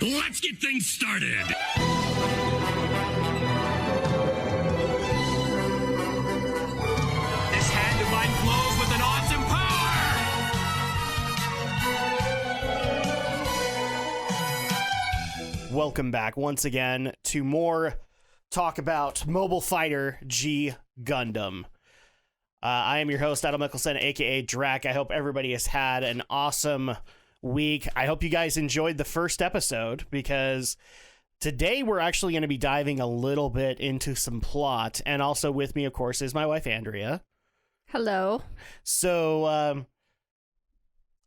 Let's get things started. This hand of mine flows with an awesome power. Welcome back once again to more talk about Mobile Fighter G Gundam. I am your host, Adam Mickelson, aka Drak. I hope everybody has had an awesome week. I hope you guys enjoyed the first episode, because today we're actually going to be diving a little bit into some plot, and also with me, of course, is my wife, Andrea. Hello. So,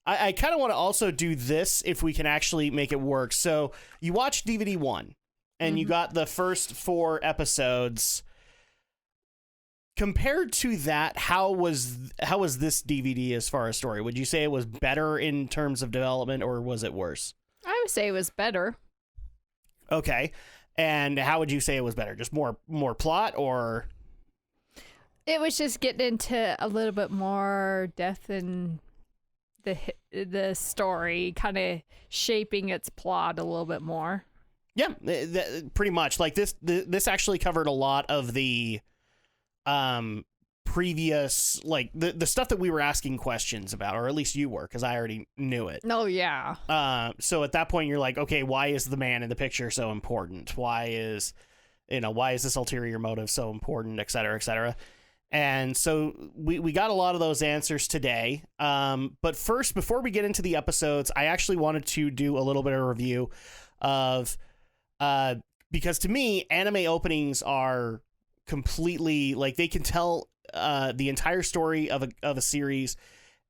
I kind of want to also do this if we can actually make it work. So, you watched DVD 1, and you got the first 4 episodes. Compared to that, how was this DVD as far as story? Would you say it was better in terms of development, or was it worse? I would say it was better. Okay. And how would you say it was better? Just more plot, or? It was just getting into a little bit more depth in the story, kind of shaping its plot a little bit more. Yeah, pretty much. Like this actually covered a lot of the previous, like the stuff that we were asking questions about, or at least you were, because I already knew it. Oh yeah. So at that point you're like, okay, why is the man in the picture so important? Why is this ulterior motive so important, et cetera, et cetera. And so we got a lot of those answers today. But first, before we get into the episodes, I actually wanted to do a little bit of a review of, because to me, anime openings are completely, like, they can tell the entire story of a series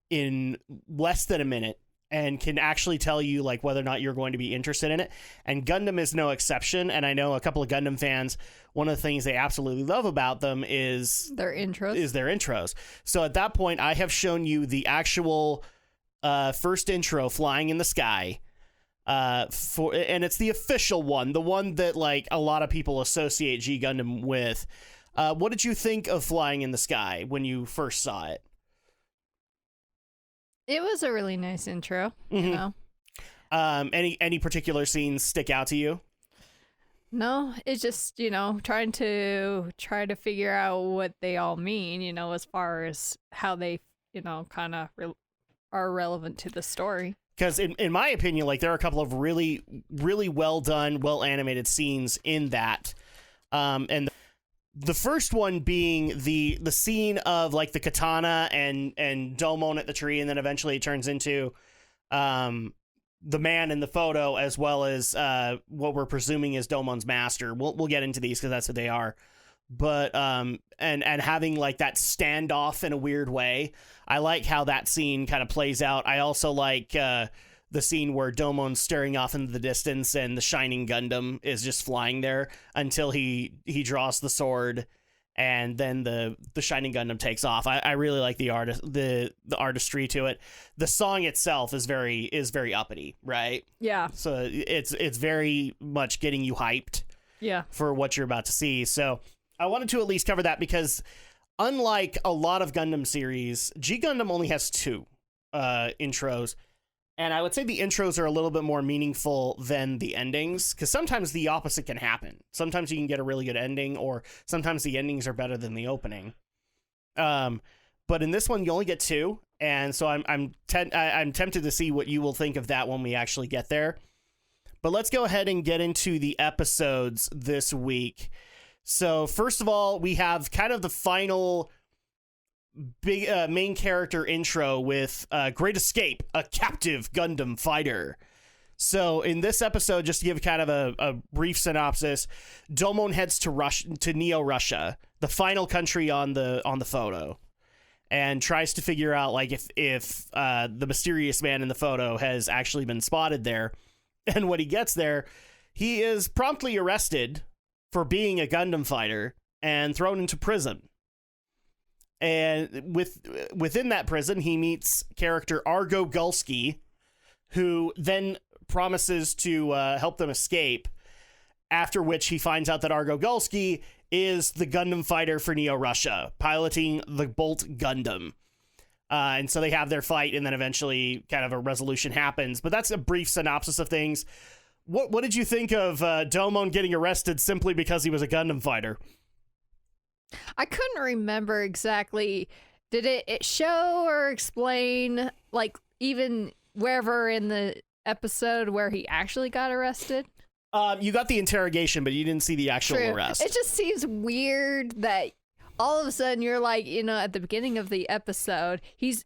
in less than a minute, and can actually tell you, like, whether or not you're going to be interested in it. And Gundam is no exception. And I know a couple of Gundam fans, one of the things they absolutely love about them is their intros. So at that point, I have shown you the actual first intro, Flying in the Sky. And it's the official one, the one that, like, a lot of people associate G Gundam with. What did you think of Flying in the Sky when you first saw it? It was a really nice intro, you know. Any particular scenes stick out to you? No, it's just, trying to figure out what they all mean, as far as how they, kind of are relevant to the story. Because in my opinion, like, there are a couple of really, really well done, well animated scenes in that. And the first one being the scene of, like, the katana and DOMON at the tree, and then eventually it turns into the man in the photo, as well as what we're presuming is DOMON's master. We'll get into these because that's what they are. But and having, like, that standoff in a weird way. I like how that scene kind of plays out. I also like the scene where DOMON's staring off into the distance and the shining Gundam is just flying there until he draws the sword, and then the shining Gundam takes off. I really like the artistry to it. The song itself is very uppity, right? Yeah. So it's very much getting you hyped. Yeah. For what you're about to see. So I wanted to at least cover that, because unlike a lot of Gundam series, G Gundam only has 2 intros. And I would say the intros are a little bit more meaningful than the endings, because sometimes the opposite can happen. Sometimes you can get a really good ending, or sometimes the endings are better than the opening. But in this one, you only get 2, and so I'm tempted to see what you will think of that when we actually get there. But let's go ahead and get into the episodes this week. So first of all, we have kind of the final big main character intro with Great Escape, a captive Gundam fighter. So in this episode, just to give kind of a brief synopsis, DOMON heads to Neo-Russia, the final country on the photo, and tries to figure out, like, if the mysterious man in the photo has actually been spotted there. And when he gets there, he is promptly arrested for being a Gundam fighter and thrown into prison. And within that prison, he meets character Argo Gulski, who then promises to help them escape, after which he finds out that Argo Gulski is the Gundam fighter for Neo-Russia, piloting the Bolt Gundam. And so they have their fight, and then eventually kind of a resolution happens. But that's a brief synopsis of things. What did you think of Domon getting arrested simply because he was a Gundam fighter? I couldn't remember exactly. Did it show or explain, like, even wherever in the episode where he actually got arrested? You got the interrogation, but you didn't see the actual arrest. It just seems weird that all of a sudden you're like, at the beginning of the episode, he's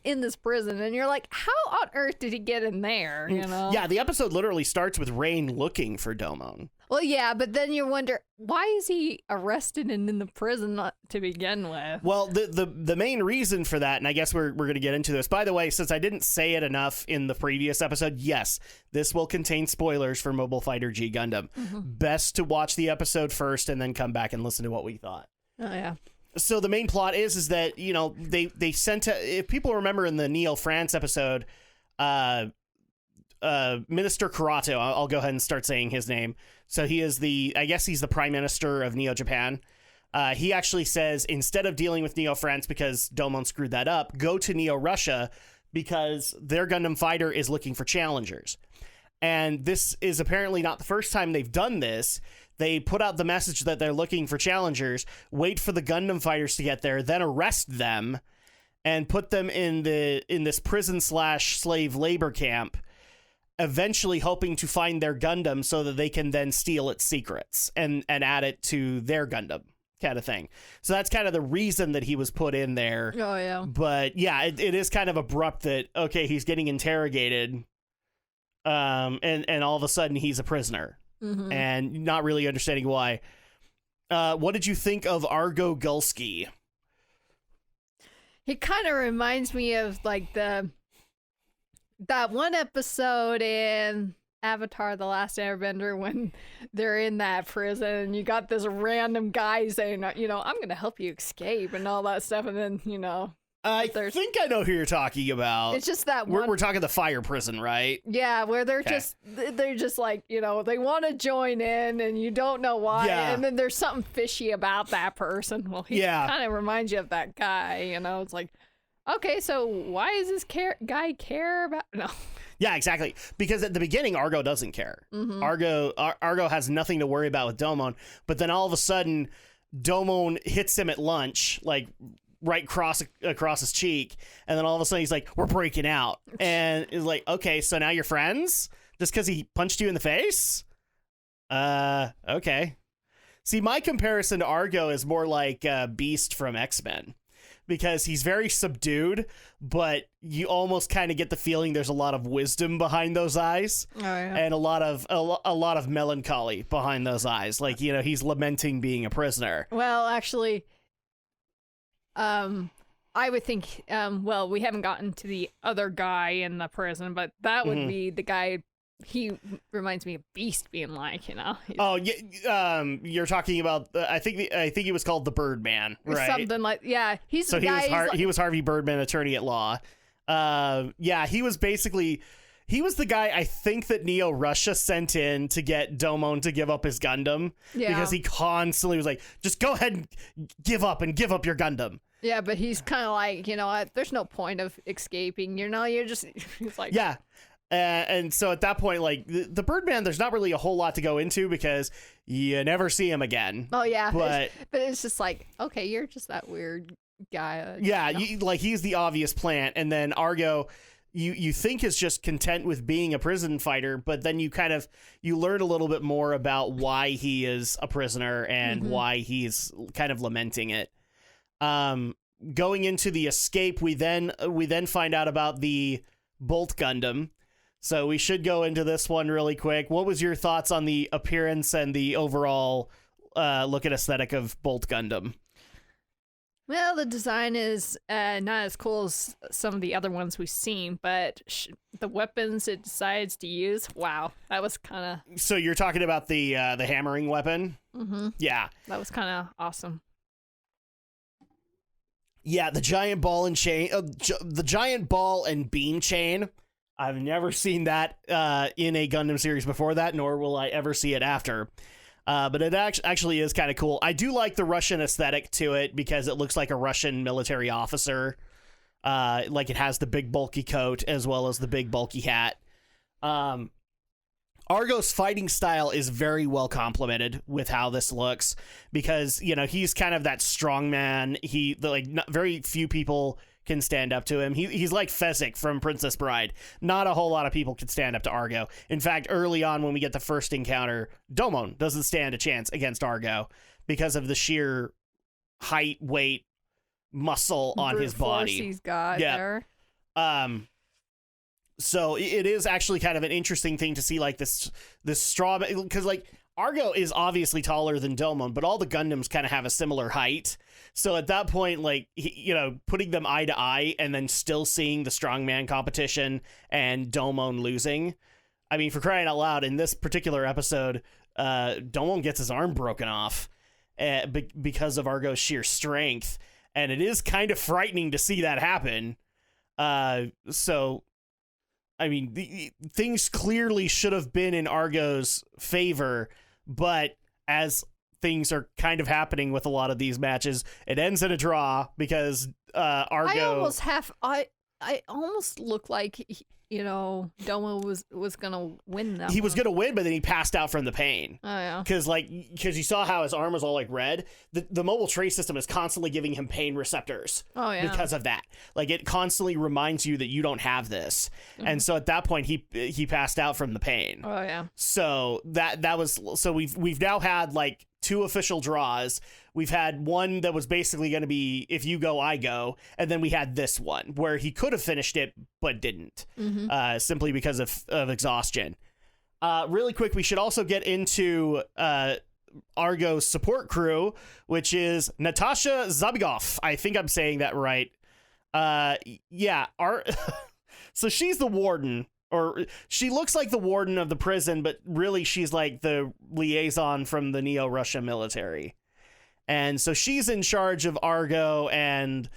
in this prison, and you're like, how on earth did he get in there? Yeah, the episode literally starts with Rain looking for Domon. Well, yeah, but then you wonder, why is he arrested and in the prison to begin with? Well, the main reason for that, and I guess we're going to get into this. By the way, since I didn't say it enough in the previous episode, yes, this will contain spoilers for Mobile Fighter G Gundam. Best to watch the episode first and then come back and listen to what we thought. Oh, yeah. So the main plot is that, they sent if people remember in the Neo France episode, Minister Karato, I'll go ahead and start saying his name. So he is I guess he's the Prime Minister of Neo Japan. He actually says, instead of dealing with Neo France because Domon screwed that up, go to Neo Russia because their Gundam fighter is looking for challengers. And this is apparently not the first time they've done this. They put out the message that they're looking for challengers, wait for the Gundam fighters to get there, then arrest them and put them in this prison/slave labor camp, eventually hoping to find their Gundam so that they can then steal its secrets and add it to their Gundam kind of thing. So that's kind of the reason that he was put in there. Oh, yeah. But yeah, it is kind of abrupt that, okay, he's getting interrogated, and all of a sudden he's a prisoner. And not really understanding why. What did you think of Argo Gulski? He kind of reminds me of like that one episode in Avatar: The Last Airbender when they're in that prison and you got this random guy saying, I'm going to help you escape and all that stuff, and then I think I know who you're talking about. It's just that one. We're talking the fire prison, right? Yeah, where they're just like, they want to join in and you don't know why. Yeah. And then there's something fishy about that person. Well, he kind of reminds you of that guy, It's like, okay, so why does this guy care about... No. Yeah, exactly. Because at the beginning, Argo doesn't care. Argo has nothing to worry about with Domon. But then all of a sudden, Domon hits him at lunch, like... right across his cheek, and then all of a sudden he's like, we're breaking out, and it's like, okay, so now you're friends just because he punched you in the face? Okay. See, my comparison to Argo is more like Beast from X-Men, because he's very subdued, but you almost kind of get the feeling there's a lot of wisdom behind those eyes. Oh, yeah. And a lot of melancholy behind those eyes, like, he's lamenting being a prisoner. Well, actually, I would think, we haven't gotten to the other guy in the prison, but that would be the guy. He reminds me of Beast being like, Oh, yeah. You're talking about, I think he was called the Birdman, right? Something like, yeah. He's so the guy. he was Harvey Birdman, attorney at law. Yeah, he was the guy I think that Neo Russia sent in to get Domon to give up his Gundam. Yeah. Because he constantly was like, just go ahead and give up your Gundam. Yeah, but he's kind of like, there's no point of escaping. You're just, he's like, yeah. And so at that point, like, the Birdman, there's not really a whole lot to go into because you never see him again. Oh, yeah. But it's just like, okay, you're just that weird guy. Yeah, he's the obvious plant. And then Argo, you think is just content with being a prison fighter, but then you learn a little bit more about why he is a prisoner and why he's kind of lamenting it. Going into the escape, we then find out about the Bolt Gundam. So we should go into this one really quick. What was your thoughts on the appearance and the overall look and aesthetic of Bolt Gundam? Well, the design is not as cool as some of the other ones we've seen, but the weapons it decides to use, wow, that was kind of... So you're talking about the hammering weapon? Mm-hmm. Yeah. That was kind of awesome. Yeah, the giant ball and chain, the giant ball and beam chain. I've never seen that in a Gundam series before that, nor will I ever see it after. But it actually is kind of cool. I do like the Russian aesthetic to it because it looks like a Russian military officer. Like it has the big bulky coat as well as the big bulky hat. Argo's fighting style is very well complemented with how this looks because, you know, he's kind of that strong man. Very few people can stand up to him. He's like Fezzik from Princess Bride. Not a whole lot of people can stand up to Argo. In fact, early on when we get the first encounter, Domon doesn't stand a chance against Argo because of the sheer height, weight, muscle on his body. He's got there. So it is actually kind of an interesting thing to see, like this straw, because like Argo is obviously taller than Domon, but all the Gundams kind of have a similar height. So at that point, like, you know, putting them eye to eye and then still seeing the strongman competition and Domon losing. I mean, for crying out loud, in this particular episode, Domon gets his arm broken off because of Argo's sheer strength. And it is kind of frightening to see that happen. So, I mean, things clearly should have been in Argo's favor, but as things are kind of happening with a lot of these matches, it ends in a draw because Argo... I almost looked like, you know, Domo was gonna win that. He was gonna win, but then he passed out from the pain. Oh yeah. Because you saw how his arm was all like red. The mobile trace system is constantly giving him pain receptors. Oh yeah. Because of that, like it constantly reminds you that you don't have this, and so at that point he passed out from the pain. Oh yeah. So we've now had like 2 official draws. We've had one that was basically going to be if you go, I go. And then we had this one where he could have finished it, but didn't, simply because of exhaustion. Really quick, we should also get into Argo's support crew, which is Natasha Zabigov. I think I'm saying that right. So she's the warden. Or she looks like the warden of the prison, but really she's like the liaison from the Neo-Russia military. And so she's in charge of Argo, and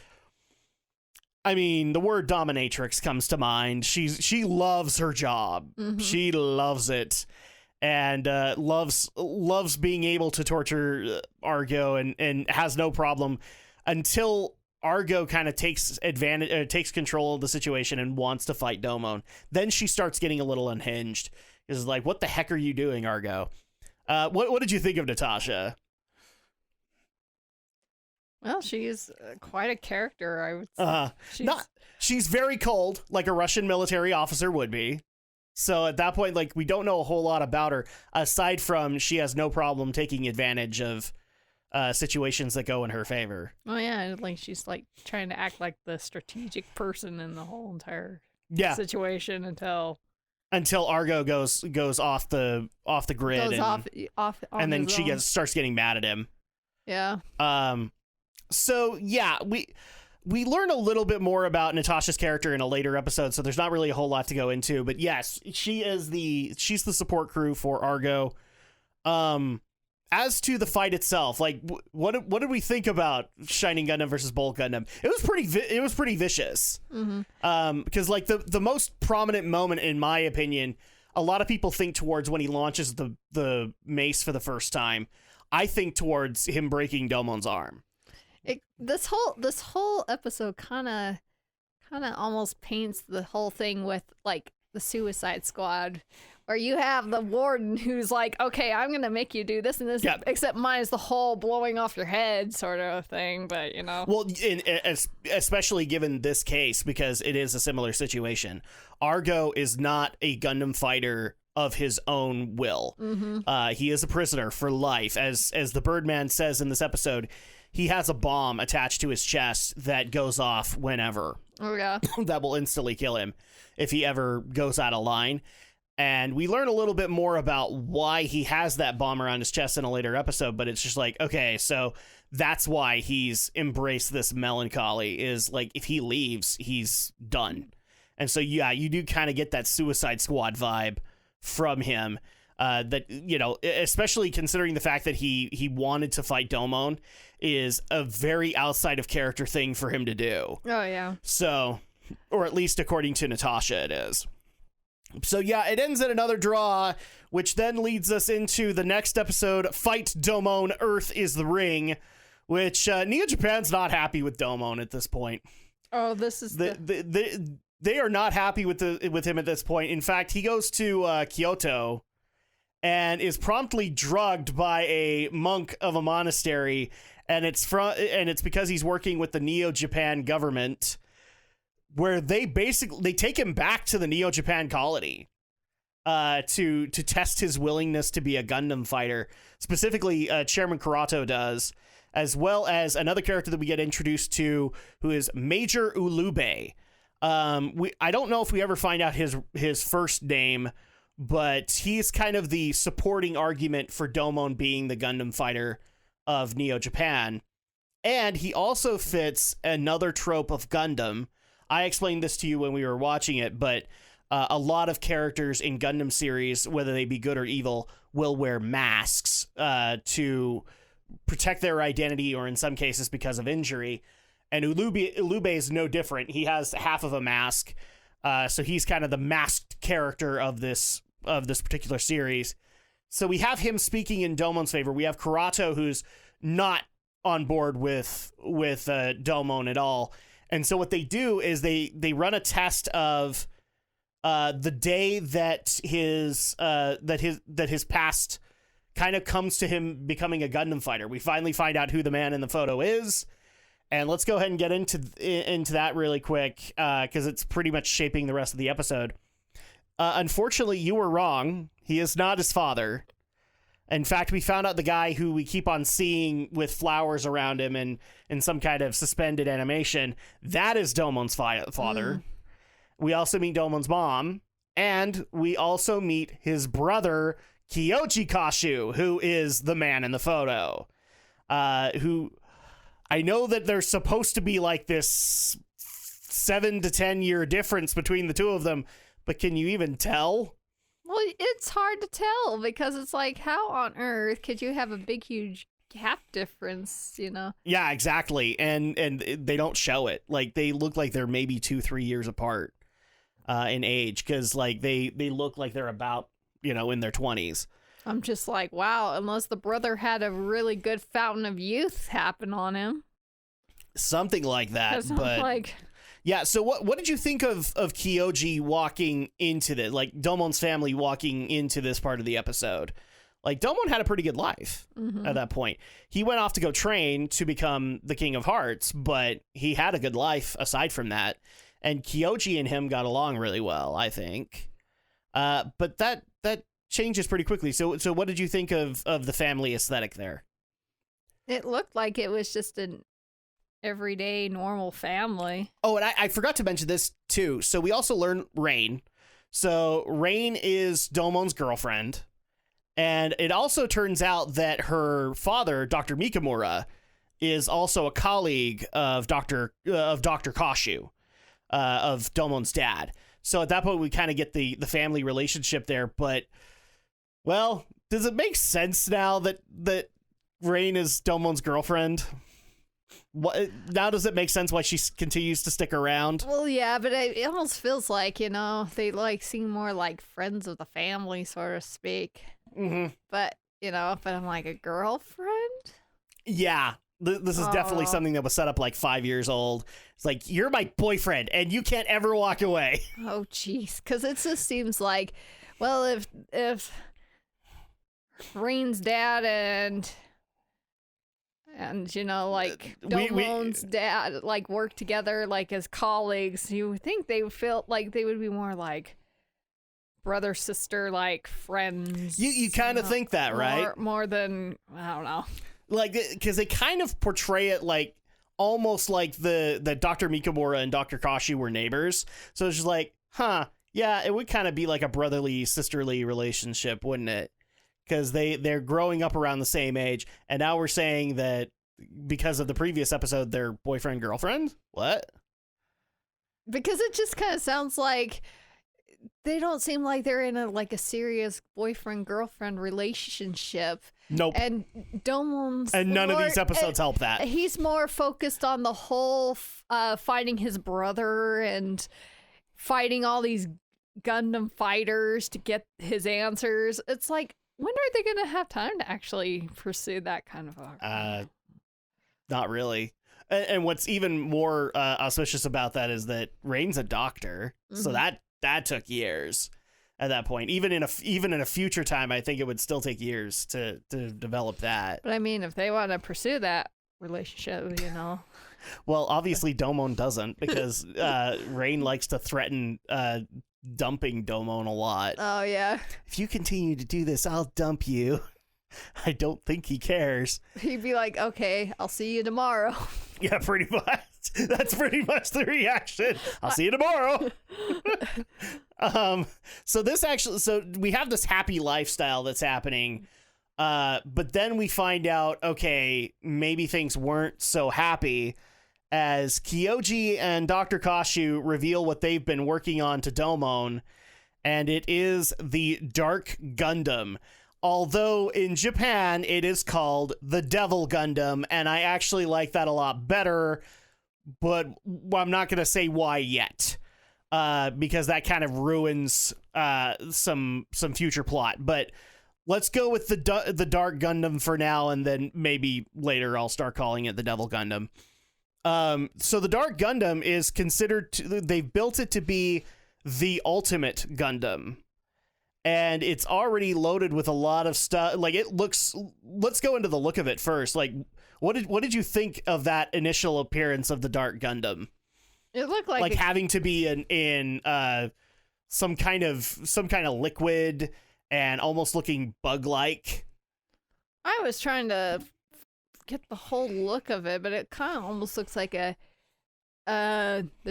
I mean, the word dominatrix comes to mind. She loves her job. She loves it, and loves being able to torture Argo, and has no problem until Argo kind of takes control of the situation and wants to fight Domon. Then she starts getting a little unhinged. Is like, what the heck are you doing, Argo? What did you think of Natasha? Well, she is quite a character, I would say. She's very cold, like a Russian military officer would be. So at that point, like, we don't know a whole lot about her, aside from she has no problem taking advantage of situations that go in her favor. Oh yeah, like she's like trying to act like the strategic person in the whole entire situation until Argo goes off the grid and then she starts getting mad at him. Yeah. So yeah, we learn a little bit more about Natasha's character in a later episode, so there's not really a whole lot to go into. But yes, she's the support crew for Argo. As to the fight itself, like what did we think about Shining Gundam versus Bolt Gundam? It was pretty vicious. Because like the most prominent moment, in my opinion, a lot of people think towards when he launches the mace for the first time. I think towards him breaking Domon's arm. This whole episode kind of almost paints the whole thing with like the Suicide Squad, where you have the warden who's like, okay, I'm gonna make you do this and this, except mine is the whole blowing off your head sort of thing. But you know, well, especially given this case, because it is a similar situation. Argo is not a Gundam fighter of his own will. He is a prisoner for life, as the Birdman says in this episode. He has a bomb attached to his chest that goes off whenever. Oh yeah. That will instantly kill him if he ever goes out of line. And we learn a little bit more about why he has that bomb around his chest in a later episode, but it's just like, okay, so that's why he's embraced this melancholy, is like, if he leaves, he's done. And so, yeah, you do kind of get that Suicide Squad vibe from him, that, you know, especially considering the fact that he wanted to fight Domon, is a very outside of character thing for him to do. Oh, yeah. So, or at least according to Natasha, it is. So yeah, it ends in another draw, which then leads us into the next episode, Fight Domon, Earth is the Ring, which Neo Japan's not happy with Domon at this point. Oh, this is they are not happy with him at this point. In fact, he goes to Kyoto and is promptly drugged by a monk of a monastery, and it's because he's working with the Neo-Japan government, where they take him back to the Neo-Japan colony to test his willingness to be a Gundam fighter. Specifically, Chairman Karato does, as well as another character that we get introduced to, who is Major Ulube. I don't know if we ever find out his first name, but he's kind of the supporting argument for Domon being the Gundam fighter of Neo-Japan. And he also fits another trope of Gundam. I explained this to you when we were watching it, but a lot of characters in Gundam series, whether they be good or evil, will wear masks to protect their identity, or in some cases because of injury. And Ulube is no different. He has half of a mask, so he's kind of the masked character of this particular series. So we have him speaking in Domon's favor. We have Karato, who's not on board with Domon at all. And so what they do is they run a test of the day that his past kind of comes to him becoming a Gundam fighter. We finally find out who the man in the photo is. And let's go ahead and get into that really quick, because it's pretty much shaping the rest of the episode. Unfortunately, you were wrong. He is not his father. In fact, we found out the guy who we keep on seeing with flowers around him and in some kind of suspended animation, that is Domon's father. We also meet Domon's mom, and we also meet his brother, Kyoji Kashu, who is the man in the photo, who... I know that there's supposed to be like this 7 to 10 year difference between the two of them, but can you even tell? Well, it's hard to tell because it's like, how on earth could you have a big, huge gap difference, you know? Yeah, exactly. And they don't show it. Like, they look like they're maybe 2-3 years apart in age, because like they look like they're about, in their 20s. I'm just like, wow, unless the brother had a really good fountain of youth happen on him. Something like that. But yeah, so what did you think of Kyoji walking into this, like Domon's family walking into this part of the episode? Like, Domon had a pretty good life at that point. He went off to go train to become the King of Hearts, but he had a good life aside from that. And Kyoji and him got along really well, I think. But that changes pretty quickly. So what did you think of the family aesthetic there? It looked like it was just an everyday normal family. Oh, and I forgot to mention this too. So we also learn Rain. So Rain is Domon's girlfriend, and it also turns out that her father, Dr. Mikamura, is also a colleague of Dr. Kashu, of Domon's dad. So at that point, we kind of get the family relationship there, but well, does it make sense now that Rain is Domon's girlfriend? Now does it make sense why she continues to stick around? Well, yeah, but it almost feels like, they like seem more like friends of the family, so to speak. Mm-hmm. But, but I'm like, a girlfriend? Yeah, this is definitely something that was set up like 5 years old. It's like, you're my boyfriend and you can't ever walk away. Oh, jeez. Because it just seems like, well, if Rain's dad and Domon's dad like work together like as colleagues, you would think they would feel like they would be more like brother sister, like friends. You kind of think that, right? More than, I don't know, like, because they kind of portray it like almost like the Dr. Mikamura and Dr. Kashi were neighbors. So it's just like, yeah, it would kind of be like a brotherly sisterly relationship, wouldn't it? Because they're growing up around the same age, and now we're saying that because of the previous episode, they're boyfriend-girlfriend? What? Because it just kind of sounds like they don't seem like they're in a serious boyfriend-girlfriend relationship. Nope. And Domon's... And none of these episodes help that. He's more focused on the whole fighting his brother and fighting all these Gundam fighters to get his answers. It's like, when are they going to have time to actually pursue that kind of a... Not really. And what's even more auspicious about that is that Rain's a doctor, so that took years. at that point. Even in a future time, I think it would still take years to develop that. But I mean, if they want to pursue that relationship, Well, obviously Domon doesn't, because Rain likes to threaten dumping Domon a lot. Oh yeah. If you continue to do this, I'll dump you. I don't think he cares. He'd be like, okay, I'll see you tomorrow. Yeah, pretty much. That's pretty much the reaction. I'll see you tomorrow. So we have this happy lifestyle that's happening, but then we find out, okay, maybe things weren't so happy, as Kyoji and Dr. Kashu reveal what they've been working on to Domon, and it is the Dark Gundam. Although in Japan it is called the Devil Gundam, and I actually like that a lot better, but I'm not going to say why yet, because that kind of ruins some future plot. But let's go with the Dark Gundam for now, and then maybe later I'll start calling it the Devil Gundam. So the Dark Gundam is considered they've built it to be the ultimate Gundam. And it's already loaded with a lot of stuff. Like, it looks, let's go into the look of it first. Like, what did you think of that initial appearance of the Dark Gundam? It looked like having to be in some kind of liquid and almost looking bug-like. I was trying to get the whole look of it, but it kind of almost looks like the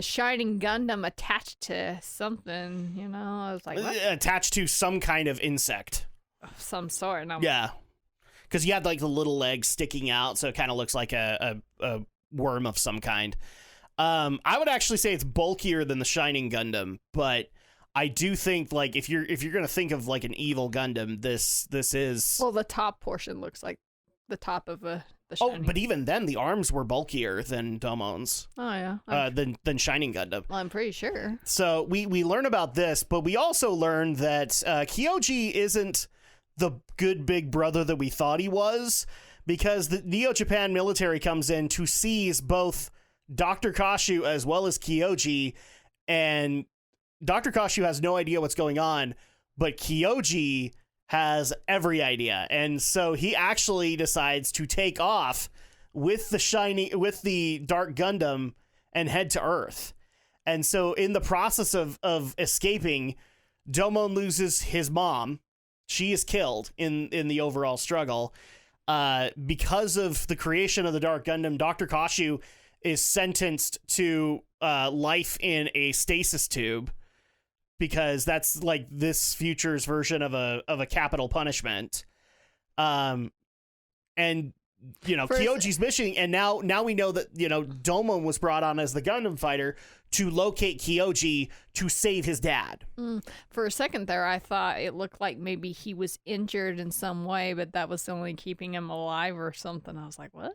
Shining Gundam attached to something, I was like, what? Attached to some kind of insect Of some sort. And yeah, because you had like the little legs sticking out, so it kind of looks like a worm of some kind. I would actually say it's bulkier than the Shining Gundam, but I do think, like, if you're gonna think of like an evil Gundam, this is, well, the top portion looks like the top of the Shining. Oh, but even then, the arms were bulkier than Domon's. Oh yeah, than Shining Gundam. well, I'm pretty sure. So we learn about this, but we also learn that Kyoji isn't the good big brother that we thought he was, because the Neo-Japan military comes in to seize both Dr. Kashu as well as Kyoji, and Dr. Kashu has no idea what's going on, but Kyoji has every idea, and so he actually decides to take off with the Dark Gundam and head to Earth. And so in the process of escaping, Domon loses his mom. She is killed in the overall struggle. Because of the creation of the Dark Gundam, Dr. Kashu is sentenced to life in a stasis tube, because that's like this future's version of a capital punishment. And Kyoji's mission, and now we know that Domon was brought on as the Gundam fighter to locate Kyoji to save his dad. For a second there, I thought it looked like maybe he was injured in some way, but that was only keeping him alive or something. I was like, what?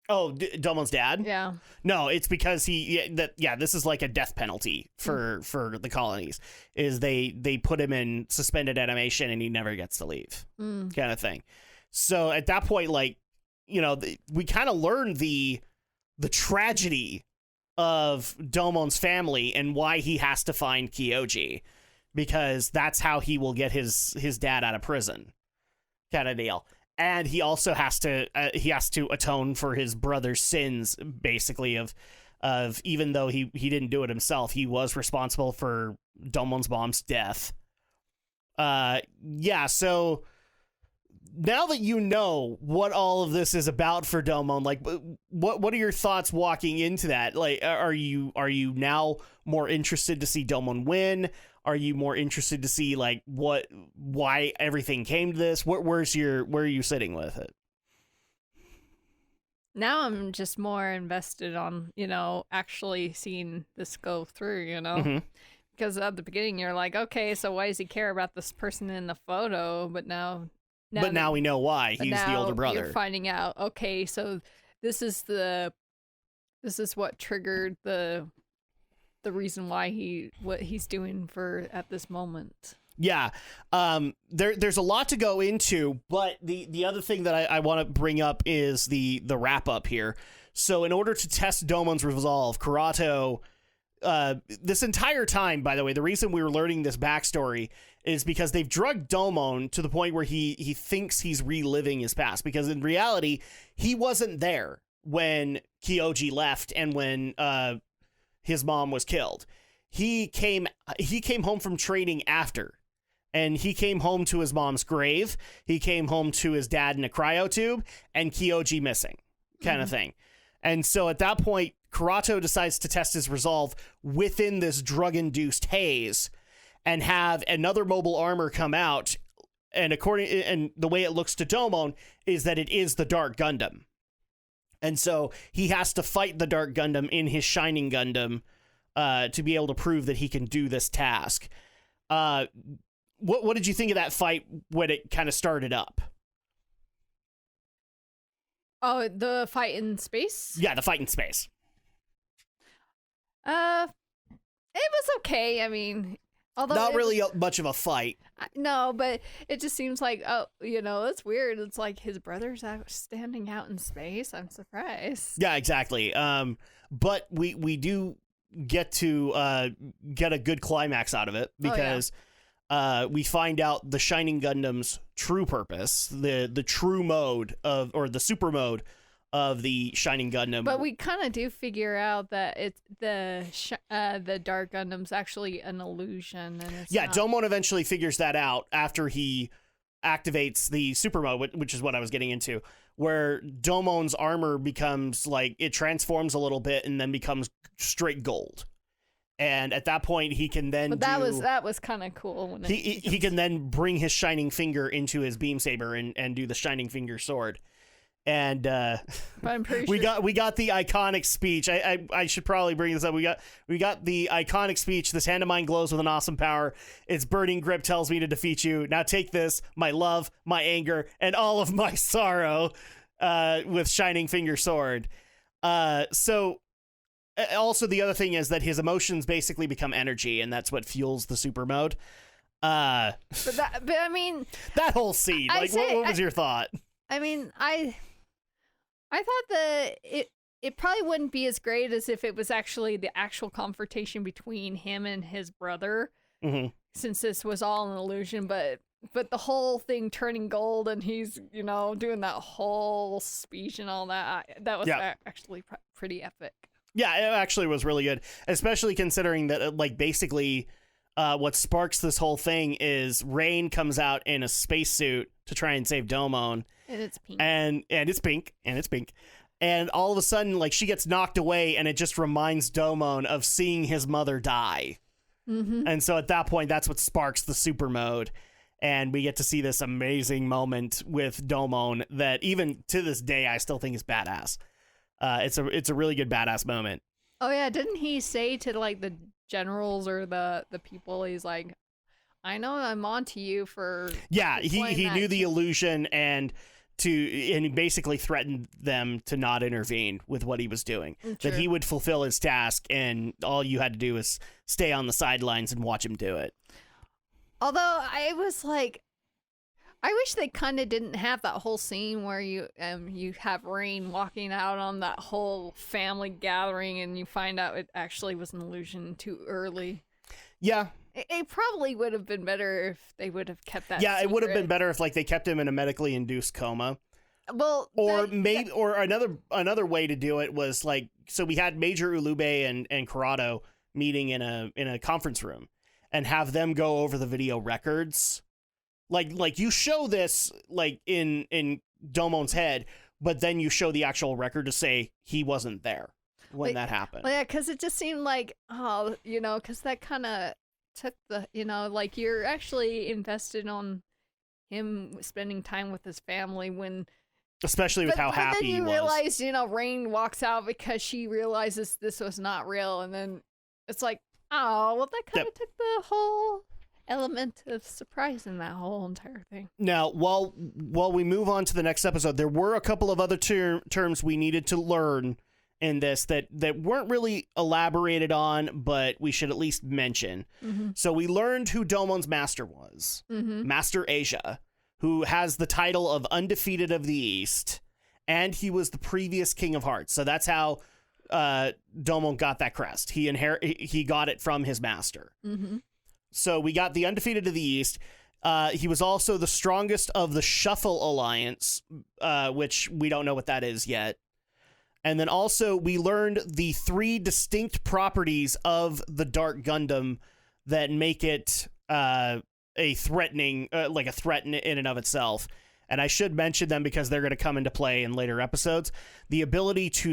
Oh, Domon's dad? Yeah. No, it's because this is like a death penalty for the colonies. Is they put him in suspended animation and he never gets to leave, kind of thing. So at that point, like, we kind of learn the tragedy of Domon's family and why he has to find Kyoji, because that's how he will get his dad out of prison, kind of deal. And he also has to atone for his brother's sins, basically, of even though he didn't do it himself, he was responsible for Domon's mom's death. So now that you know what all of this is about for Domon, like, what are your thoughts walking into that? Like, are you now more interested to see Domon win? Are you more interested to see like why everything came to this? Where are you sitting with it? Now I'm just more invested on, actually seeing this go through, Mm-hmm. Because at the beginning you're like, okay, so why does he care about this person in the photo? But now we know why. He's the older brother. You're finding out, okay, so this is what triggered the reason why what he's doing at this moment. Yeah. There's a lot to go into, but the other thing that I want to bring up is the wrap up here. So in order to test Domon's resolve, Karato this entire time, by the way, the reason we were learning this backstory is because they've drugged Domon to the point where he thinks he's reliving his past, because in reality, he wasn't there when Kyoji left and when his mom was killed. He came home from training after, and he came home to his mom's grave. He came home to his dad in a cryotube and Kyoji missing, kind of thing. And so at that point, Karato decides to test his resolve within this drug-induced haze and have another mobile armor come out. And the way it looks to Domon is that it is the Dark Gundam. And so he has to fight the Dark Gundam in his Shining Gundam to be able to prove that he can do this task. What did you think of that fight when it kind of started up? Oh, the fight in space? Yeah, the fight in space. It was okay. I mean, although not really much of a fight. No, but it just seems like, oh, it's weird. It's like his brother's standing out in space. I'm surprised. Yeah, exactly. But we do get to get a good climax out of it, because we find out the Shining Gundam's true purpose, the true mode or the super mode of the Shining Gundam. But we kind of do figure out that it's the Dark Gundam's actually an illusion. And it's not... Domon eventually figures that out after he activates the super mode, which is what I was getting into, where Domon's armor becomes it transforms a little bit and then becomes straight gold. And at that point, he can then that was kind of cool. When he can then bring his Shining Finger into his beam saber and do the Shining Finger sword. And but I'm pretty sure we got the iconic speech. I should probably bring this up. We got the iconic speech. This hand of mine glows with an awesome power. Its burning grip tells me to defeat you. Now take this, my love, my anger, and all of my sorrow, with Shining Finger sword. So also the other thing is that his emotions basically become energy, and that's what fuels the super mode. But I mean, that whole scene. What was your thought? I mean, I thought that it probably wouldn't be as great as if it was actually the actual confrontation between him and his brother, since this was all an illusion. But the whole thing turning gold and he's doing that whole speech and all that was actually pretty epic. Yeah, it actually was really good, especially considering that basically what sparks this whole thing is Rain comes out in a spacesuit to try and save Domon. And it's pink. And it's pink. And all of a sudden, she gets knocked away, and it just reminds Domon of seeing his mother die. Mm-hmm. And so at that point, that's what sparks the super mode. And we get to see this amazing moment with Domon that even to this day, I still think is badass. It's a really good badass moment. Oh, yeah. Didn't he say to the generals or the people, he's like, I know I'm onto you for... Yeah, he knew the illusion and he basically threatened them to not intervene with what he was doing. True. That he would fulfill his task, and all you had to do is stay on the sidelines and watch him do it. Although I was like, I wish they kind of didn't have that whole scene where you have Rain walking out on that whole family gathering and you find out it actually was an illusion too early. Yeah. It probably would have been better if they would have kept that. Yeah, secret. It would have been better if they kept him in a medically induced coma. Well, or another way to do it was so we had Major Ulube and Karato meeting in a conference room and have them go over the video records. Like you show this in Domon's head, but then you show the actual record to say he wasn't there when that happened. Yeah, because it just seemed like, because that kind of took the, you're actually invested on him spending time with his family especially with how happy he was. But then you realize, Rain walks out because she realizes this was not real, and then it's like, oh, well, that kind of took the whole element of surprise in that whole entire thing. Now, while we move on to the next episode, there were a couple of other terms we needed to learn in this that weren't really elaborated on, but we should at least mention. Mm-hmm. So we learned who Domon's master was. Mm-hmm. Master Asia, who has the title of Undefeated of the East, and he was the previous King of Hearts. So that's how Domon got that crest. He got it from his master. Mm-hmm. So we got the Undefeated of the East. He was also the strongest of the Shuffle Alliance, which we don't know what that is yet. And then also we learned the 3 distinct properties of the Dark Gundam that make it a threatening, like a threat in and of itself. And I should mention them because they're going to come into play in later episodes. The ability to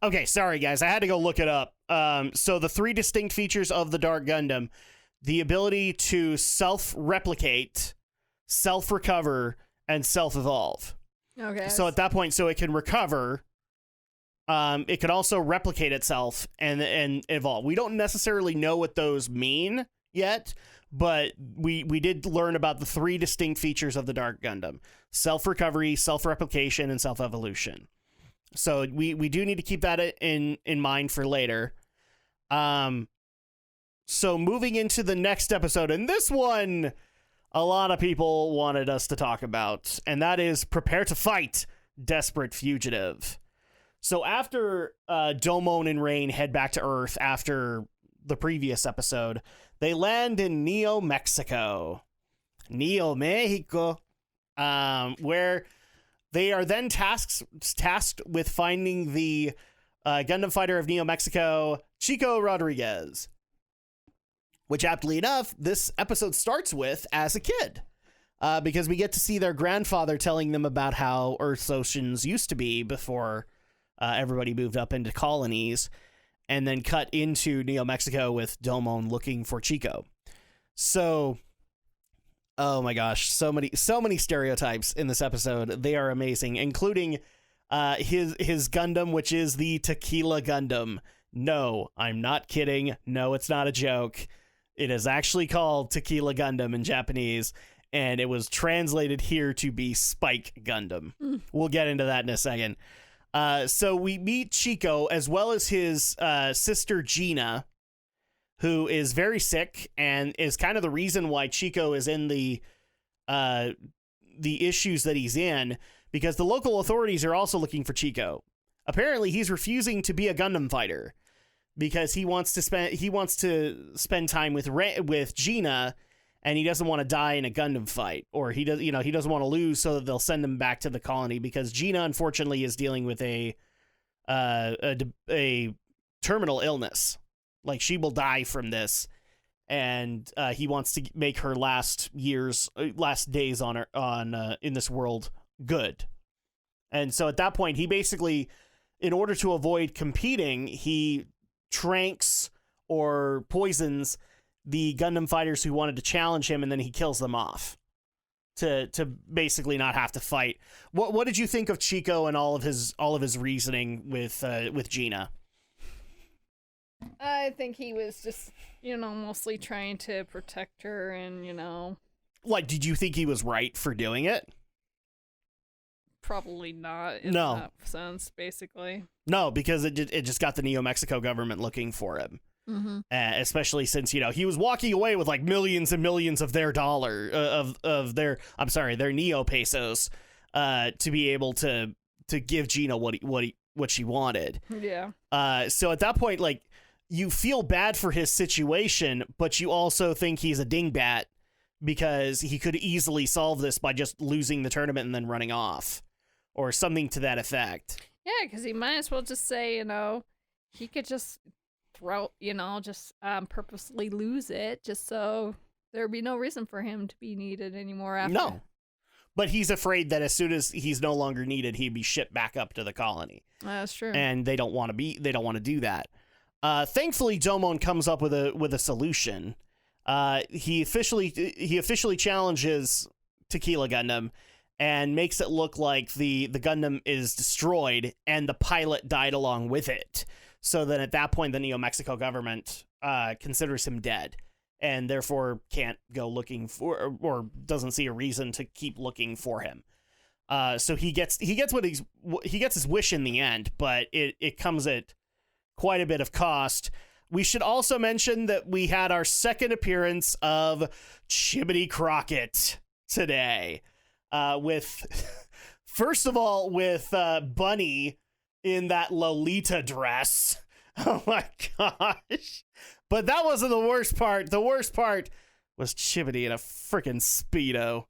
Okay, sorry guys, I had to go look it up. So the 3 distinct features of the Dark Gundam, the ability to self-replicate, self-recover, and self-evolve. Okay. So at that point, so it can recover, it could also replicate itself and evolve. We don't necessarily know what those mean yet, but we did learn about the 3 distinct features of the Dark Gundam: self-recovery, self-replication, and self-evolution. So we do need to keep that in mind for later. So moving into the next episode, and this one a lot of people wanted us to talk about, and that is Prepare to Fight, Desperate Fugitive. So after Domon and Rain head back to Earth after the previous episode, they land in Neo Mexico, where they are then tasked with finding the Gundam fighter of Neo Mexico, Chico Rodriguez. Which, aptly enough, this episode starts with as a kid. Because we get to see their grandfather telling them about how Earth's oceans used to be before everybody moved up into colonies. And then cut into Neo Mexico with Domon looking for Chico. So, oh my gosh, so many stereotypes in this episode. They are amazing, including his Gundam, which is the Tequila Gundam. No, I'm not kidding. No, it's not a joke. It is actually called Tequila Gundam in Japanese, and it was translated here to be Spike Gundam. We'll get into that in a second. So we meet Chico as well as his sister Gina, who is very sick and is kind of the reason why Chico is in the issues that he's in, because the local authorities are also looking for Chico. Apparently, he's refusing to be a Gundam fighter because he wants to spend time with Gina, and he doesn't want to die in a Gundam fight, or he doesn't want to lose, so that they'll send him back to the colony, because Gina unfortunately is dealing with a terminal illness. Like, she will die from this, and he wants to make her last days in this world good. And so at that point, he basically, in order to avoid competing, he tranks or poisons the Gundam fighters who wanted to challenge him, and then he kills them off to basically not have to fight. What did you think of Chico and all of his reasoning with Gina? I think he was just, mostly trying to protect her, and Like, did you think he was right for doing it? Probably not in No. that sense, basically. No, because it just got the Neo Mexico government looking for him. Mm-hmm. Especially since, he was walking away with like millions and millions of their their Neo pesos, to be able to give Gina what she wanted. Yeah. So at that point, like, you feel bad for his situation, but you also think he's a dingbat because he could easily solve this by just losing the tournament and then running off, or something to that effect. Yeah, because he might as well just say, he could just purposely lose it, just so there'd be no reason for him to be needed anymore after. No. But he's afraid that as soon as he's no longer needed, he'd be shipped back up to the colony. That's true. And they don't want to do that. Thankfully, Domon comes up with a solution. He officially challenges Tequila Gundam and makes it look like the Gundam is destroyed and the pilot died along with it. So then at that point, the Neo Mexico government considers him dead, and therefore can't go looking for, or doesn't see a reason to keep looking for him. So he gets his wish in the end, but it comes at quite a bit of cost. We should also mention that we had our second appearance of Chimney Crockett today. with first of all with Bunny in that Lolita dress. Oh my gosh. But that wasn't the worst part. The worst part was Chibity in a freaking Speedo.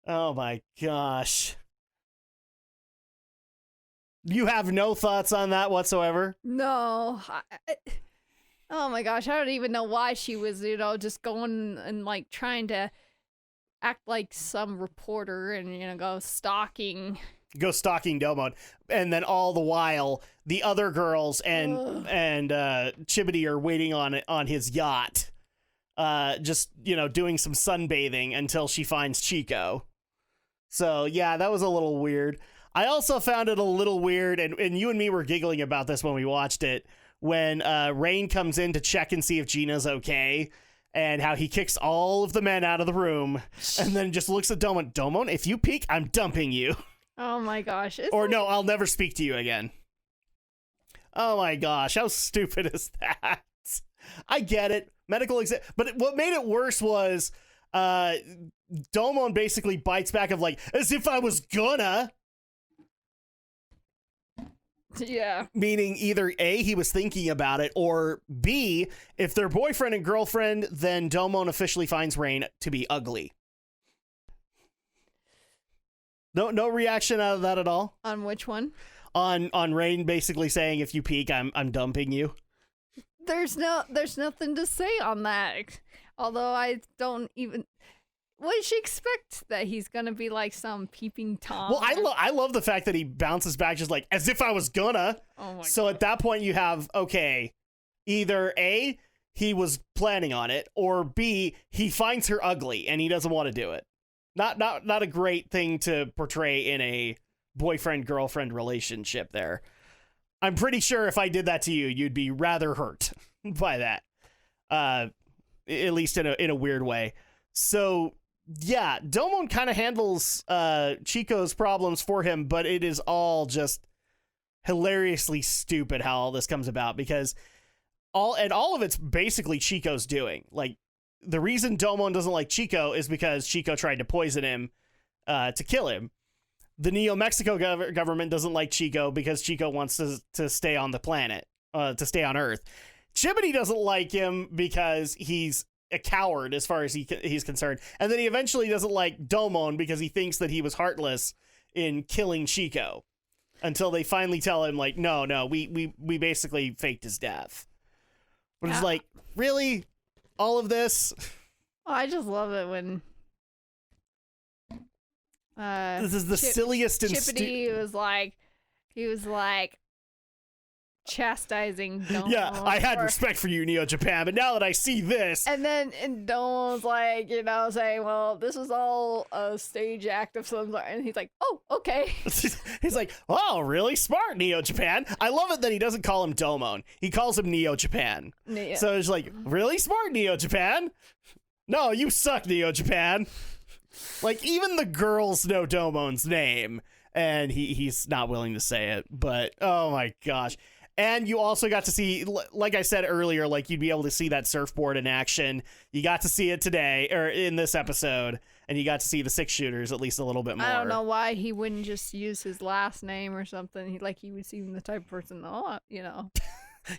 Oh my gosh. You have no thoughts on that whatsoever? No. Oh my gosh, I don't even know why she was, just going and like trying to act like some reporter and, go stalking Domon. And then all the while, the other girls and Chibity are waiting on his yacht. Just, doing some sunbathing until she finds Chico. So, yeah, that was a little weird. I also found it a little weird, and you and me were giggling about this when we watched it, when Rain comes in to check and see if Gina's okay, and how he kicks all of the men out of the room, and then just looks at Domon. Domon, if you peek, I'm dumping you. Oh my gosh. Or no, I'll never speak to you again. Oh my gosh, how stupid is that? I get it. Medical exam. But what made it worse was Domon basically bites back of like, as if I was gonna. Yeah. Meaning either A, he was thinking about it, or B, if they're boyfriend and girlfriend, then Domon officially finds Rain to be ugly. No reaction out of that at all? On which one? On Rain basically saying, if you peek, I'm dumping you. There's nothing to say on that. Although I don't even... What did she expect? That he's gonna be like some peeping Tom? Well, I love the fact that he bounces back just like, as if I was gonna. Oh my so God. At that point you have, okay, either A, he was planning on it, or B, he finds her ugly and he doesn't want to do it. Not a great thing to portray in a boyfriend-girlfriend relationship there. I'm pretty sure if I did that to you, you'd be rather hurt by that. At least in a weird way. So, yeah, Domon kind of handles Chico's problems for him, but it is all just hilariously stupid how all this comes about, because all of it's basically Chico's doing. Like, the reason Domon doesn't like Chico is because Chico tried to poison him to kill him. The Neo-Mexico government doesn't like Chico because Chico wants to stay on the planet, to stay on Earth. Chibity doesn't like him because he's a coward as far as he's concerned. And then he eventually doesn't like Domon because he thinks that he was heartless in killing Chico. Until they finally tell him, like, no, we basically faked his death. But it's like, really? All of this? Oh, I just love it when this is the silliest and Chibity he was like chastising Domon. Yeah, I had respect for you, Neo Japan, but now that I see this, and Domon's like, saying, well, this is all a stage act of some sort, and he's like, oh, okay. He's like, oh, really smart, Neo Japan. I love it that he doesn't call him Domon. He calls him Neo Japan. Yeah. So it's like, really smart, Neo Japan. No, you suck, Neo Japan. Like, even the girls know Domon's name, and he's not willing to say it. But, oh my gosh. And you also got to see, like I said earlier, like, you'd be able to see that surfboard in action. You got to see it today, or in this episode, and you got to see the 6-shooters at least a little bit more. I don't know why he wouldn't just use his last name or something. He would seem the type of person,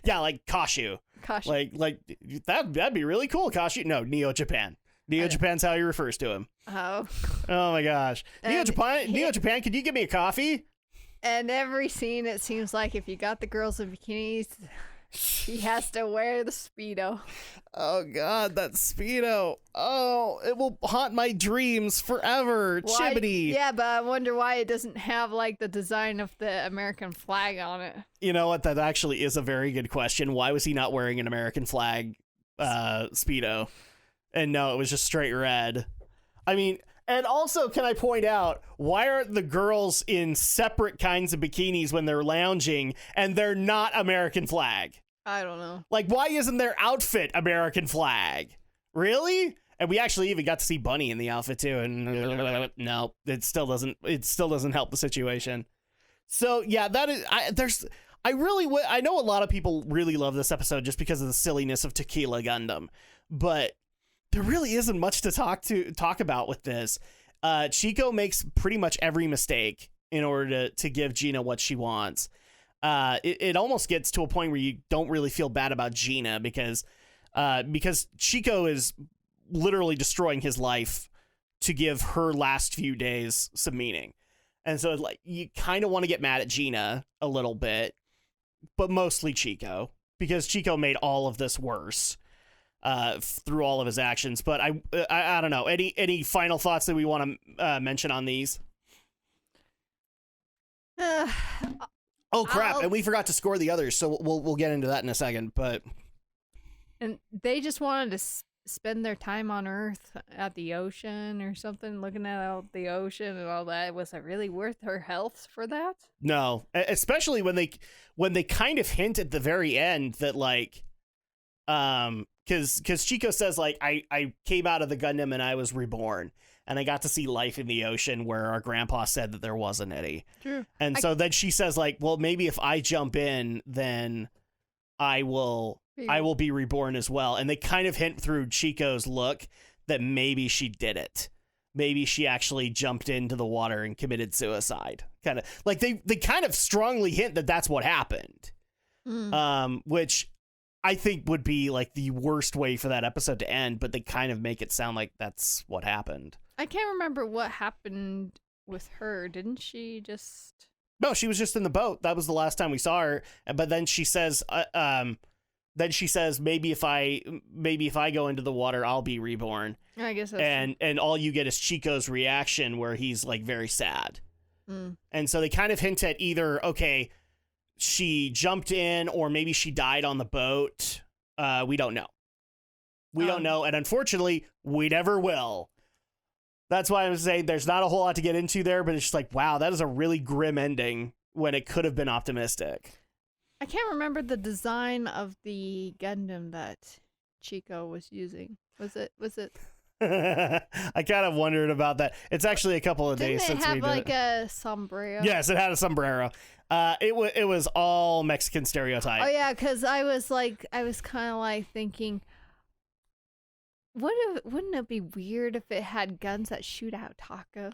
Yeah, like Kashu. Like that'd be really cool, Kashu. No, Neo Japan. Neo Japan's how he refers to him. Oh. Oh my gosh. Neo Japan, could you give me a coffee? And every scene, it seems like if you got the girls in bikinis, he has to wear the Speedo. Oh god, that Speedo. Oh, it will haunt my dreams forever. Chibity. Yeah, but I wonder why it doesn't have like the design of the American flag on it. You know what? That actually is a very good question. Why was he not wearing an American flag Speedo? And no, it was just straight red. I mean, and also, can I point out, why aren't the girls in separate kinds of bikinis when they're lounging and they're not American flag? I don't know. Like, why isn't their outfit American flag? Really? And we actually even got to see Bunny in the outfit too, and no, it still doesn't help the situation. So yeah, that is, I know a lot of people really love this episode just because of the silliness of Tequila Gundam, but there really isn't much to talk about with this. Chico makes pretty much every mistake in order to give Gina what she wants. It almost gets to a point where you don't really feel bad about Gina because Chico is literally destroying his life to give her last few days some meaning. And so like you kind of want to get mad at Gina a little bit, but mostly Chico, because Chico made all of this worse through all of his actions. But I don't know. Any final thoughts that we want to mention on these? Oh crap! And we forgot to score the others, so we'll get into that in a second. But and they just wanted to spend their time on Earth at the ocean or something, looking at all the ocean and all that. Was it really worth her health for that? No, especially when they kind of hint at the very end that like, because Chico says like I came out of the Gundam and I was reborn. And I got to see life in the ocean where our grandpa said that there wasn't any. True. And so then she says like, well, maybe if I jump in, then I will be reborn as well. And they kind of hint through Chico's look that maybe she did it. Maybe she actually jumped into the water and committed suicide. Kind of like they kind of strongly hint that that's what happened. Which I think would be like the worst way for that episode to end, but they kind of make it sound like that's what happened. I can't remember what happened with her. Didn't she just... No, she was just in the boat. That was the last time we saw her. But then she says, maybe if I go into the water, I'll be reborn. I guess that's and all you get is Chico's reaction where he's like very sad. And so they kind of hint at either, okay, she jumped in or maybe she died on the boat. We don't know. We don't know. And unfortunately, we never will. That's why I'm saying there's not a whole lot to get into there, but it's just like, wow, that is a really grim ending when it could have been optimistic. I can't remember the design of the Gundam that Chico was using. Was it? I kind of wondered about that. It's actually a couple of days since we did it. Didn't it have like a sombrero? Yes, it had a sombrero. It was all Mexican stereotype. Oh yeah, because I was kind of like thinking, wouldn't it be weird if it had guns that shoot out tacos?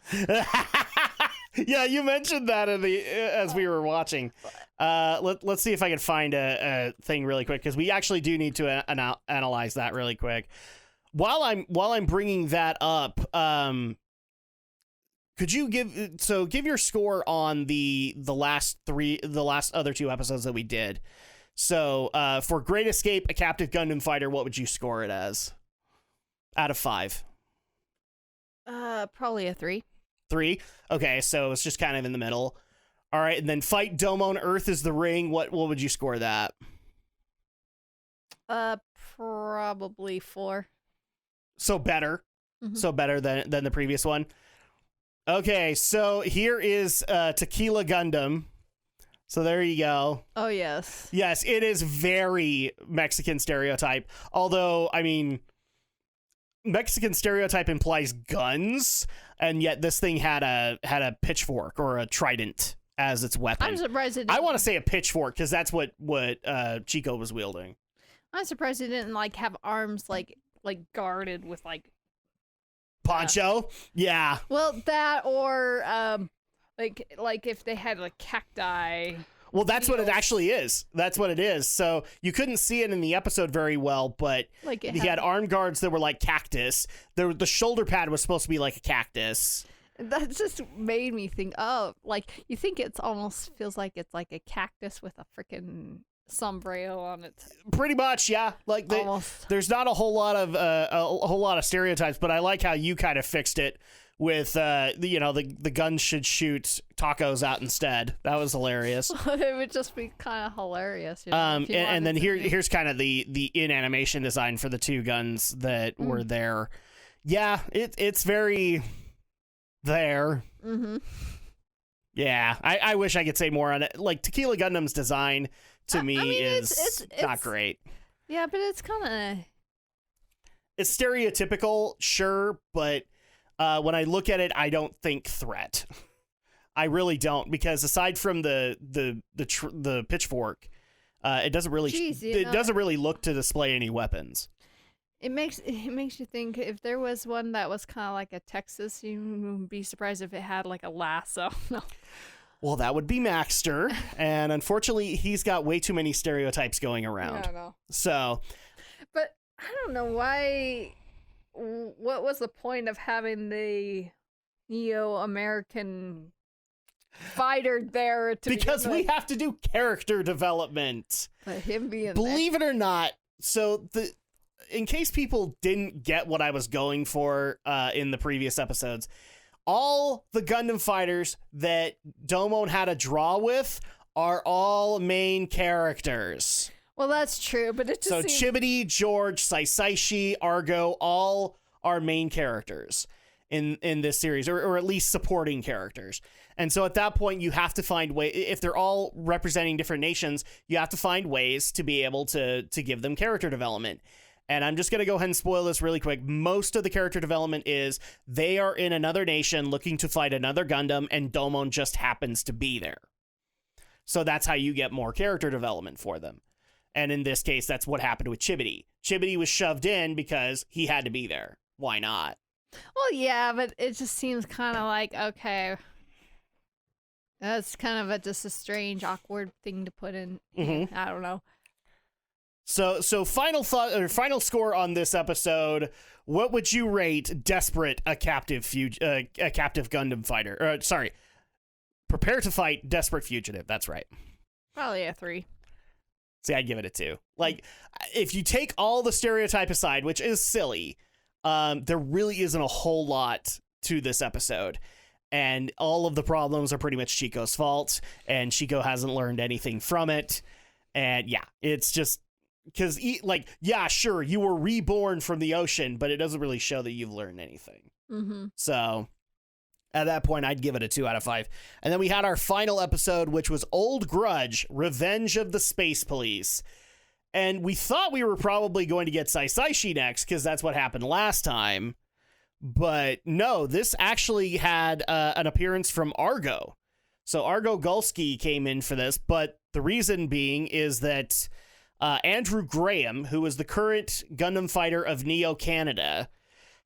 Yeah, you mentioned that as we were watching. Let's see if I can find a thing really quick, because we actually do need to analyze that really quick. While I'm bringing that up, could you give your score on the last other two episodes that we did? So for Great Escape, a captive Gundam fighter, what would you score it as? Out of 5. Probably a 3. 3? Okay, so it's just kind of in the middle. All right, and then Fight Domon, Earth is the Ring. What would you score that? Probably 4. So better. Mm-hmm. So better than the previous one. Okay, so here is Tequila Gundam. So there you go. Oh, yes. Yes, it is very Mexican stereotype. Although, I mean, Mexican stereotype implies guns, and yet this thing had a pitchfork or a trident as its weapon. I'm surprised it didn't. I want to say a pitchfork because that's what Chico was wielding. I'm surprised it didn't like have arms like guarded with like poncho. Yeah. Well, that or like if they had like cacti. Well, that's what it actually is. That's what it is. So you couldn't see it in the episode very well, but like he had arm guards that were like cactus. The shoulder pad was supposed to be like a cactus. That just made me think, oh, like you think it's almost feels like it's like a cactus with a freaking sombrero on it. Pretty much, yeah. Like there's not a whole lot of stereotypes, but I like how you kind of fixed it with the guns should shoot tacos out instead. That was hilarious. It would just be kind of hilarious. And then here's kind of the in-animation design for the two guns that were there. Yeah, it's very there. Mm-hmm. Yeah, I wish I could say more on it. Like Tequila Gundam's design to me is not great. Yeah, but it's kind of... It's stereotypical, sure, but when I look at it, I don't think threat. I really don't, because aside from the pitchfork, it doesn't really doesn't really look to display any weapons. It makes you think if there was one that was kind of like a Texas, you would be surprised if it had like a lasso. No. Well, that would be Maxter, and unfortunately, he's got way too many stereotypes going around. I don't know. So, But I don't know why. What was the point of having the Neo-American fighter there? Because we have to do character development. But him being Believe it or not, so in case people didn't get what I was going for in the previous episodes, all the Gundam fighters that DOMON had a draw with are all main characters. Well, that's true, but it just So seems... Chibity, George, Saisaishi, Argo, all are main characters in this series, or at least supporting characters. And so at that point, you have to find ways, if they're all representing different nations, you have to find ways to be able to give them character development. And I'm just going to go ahead and spoil this really quick. Most of the character development is they are in another nation looking to fight another Gundam, and DOMON just happens to be there. So that's how you get more character development for them. And in this case, that's what happened with Chibity. Chibity was shoved in because he had to be there. Why not? Well, yeah, but it just seems kind of like, okay, that's kind of just a strange, awkward thing to put in. Mm-hmm. I don't know. So final thought or final score on this episode. What would you rate Desperate, a captive Gundam fighter? Prepare to fight, Desperate Fugitive. That's right. Probably a 3. See, I'd give it a 2. Like, if you take all the stereotype aside, which is silly, there really isn't a whole lot to this episode. And all of the problems are pretty much Chico's fault, and Chico hasn't learned anything from it. And yeah, it's just because, like, yeah, sure, you were reborn from the ocean, but it doesn't really show that you've learned anything. Mm-hmm. So at that point, I'd give it a 2 out of 5. And then we had our final episode, which was Old Grudge, Revenge of the Space Police. And we thought we were probably going to get Saisaishi next, because that's what happened last time. But no, this actually had an appearance from Argo. So Argo Gulski came in for this, but the reason being is that Andrew Graham, who is the current Gundam fighter of Neo Canada,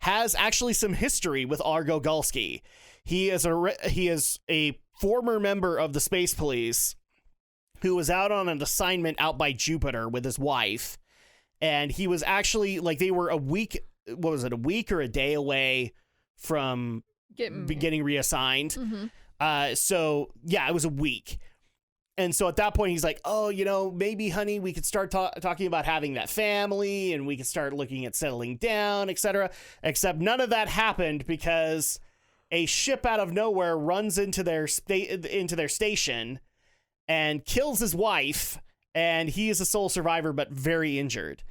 has actually some history with Argo Gulski. He is a former member of the Space Police who was out on an assignment out by Jupiter with his wife. And he was actually, like, they were a week or a day away from getting reassigned. Mm-hmm. So, yeah, it was a week. And so at that point, he's like, oh, maybe, honey, we could start talking about having that family, and we could start looking at settling down, etc. Except none of that happened because a ship out of nowhere runs into their station and kills his wife, and he is a sole survivor but very injured.